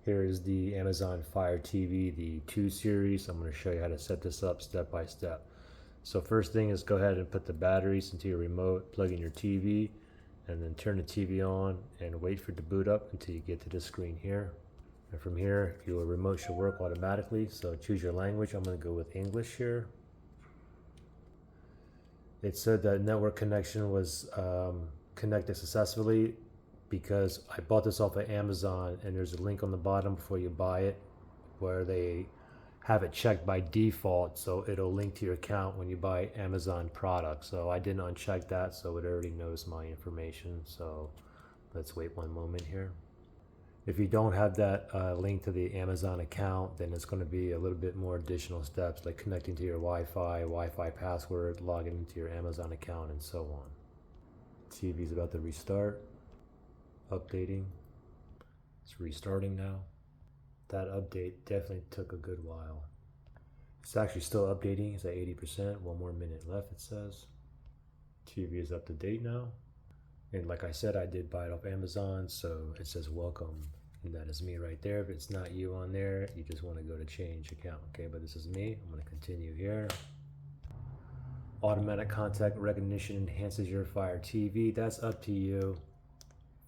Here is the Amazon Fire TV, the 2 series. I'm going to show you how to set this up step by step. So first thing is go ahead and put the batteries into your remote, plug in your TV, and then turn the TV on and wait for it to boot up until you get to this screen here. And from here, your remote should work automatically. So choose your language. I'm going to go with English here. It said that network connection was connected successfully because I bought this off of Amazon, and there's a link on the bottom before you buy it where they have it checked by default, so it'll link to your account when you buy Amazon products. So I didn't uncheck that, so it already knows my information. So let's wait one moment here. If you don't have that link to the Amazon account, then it's going to be a little bit more additional steps, like connecting to your Wi-Fi password, logging into your Amazon account, and so on. TV is about to restart, updating. It's restarting now. That update definitely took a good while. It's actually still updating. It's at 80%. 1 more minute left, it says. TV is up to date now. And like I said, I did buy it off Amazon, so it says welcome. And that is me right there. If it's not you on there, you just want to go to change account. Okay, but this is me. I'm going to continue here. Automatic contact recognition enhances your Fire TV. That's up to you.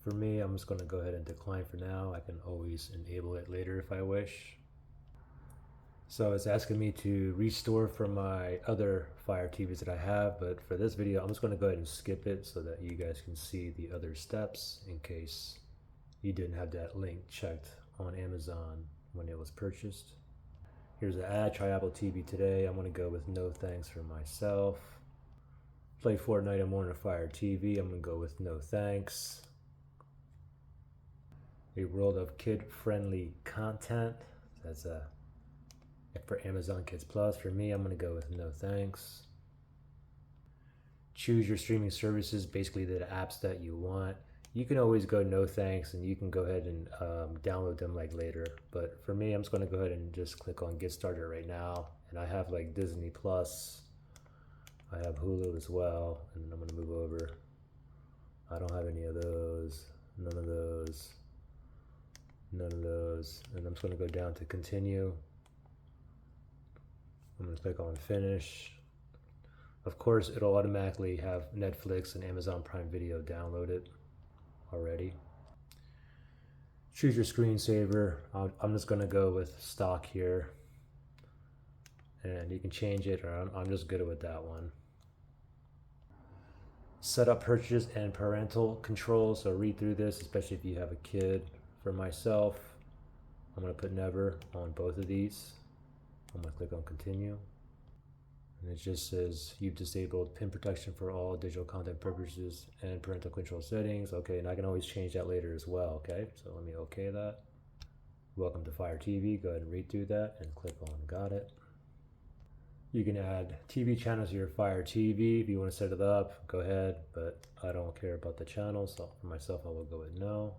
For me, I'm just going to go ahead and decline for now. I can always enable it later if I wish. So it's asking me to restore from my other Fire TVs that I have, but for this video, I'm just going to go ahead and skip it so that you guys can see the other steps in case you didn't have that link checked on Amazon when it was purchased. Here's an ad, try Apple TV today. I'm going to go with no thanks for myself. Play Fortnite on Warner Fire TV. I'm going to go with no thanks. A world of kid-friendly content. That's for Amazon Kids Plus. For me, I'm going to go with no thanks. Choose your streaming services, basically the apps that you want. You can always go no thanks, and you can go ahead and download them like later. But for me, I'm just going to go ahead and just click on get started right now. And I have like Disney Plus. I have Hulu as well, and I'm going to move over. I don't have any of those, none of those. None of those, and I'm just going to go down to continue. I'm going to click on finish. Of course, it'll automatically have Netflix and Amazon Prime Video downloaded already. Choose your screensaver. I'm just going to go with stock here, and you can change it, or I'm just good with that one. Set up purchase and parental control, so read through this, especially if you have a kid. For myself, I'm going to put never on both of these. I'm going to click on continue. And it just says you've disabled PIN protection for all digital content purposes and parental control settings. Okay, and I can always change that later as well. Okay, so let me okay that. Welcome to Fire TV. Go ahead and read through that and click on got it. You can add TV channels to your Fire TV if you want to set it up. Go ahead, but I don't care about the channels, so for myself I will go with no.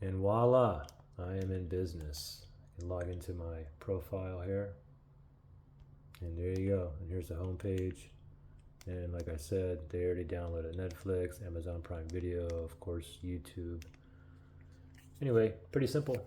And voila, I am in business. I can log into my profile here. And there you go. And here's the home page. And like I said, they already downloaded Netflix, Amazon Prime Video, of course, YouTube. Anyway, pretty simple.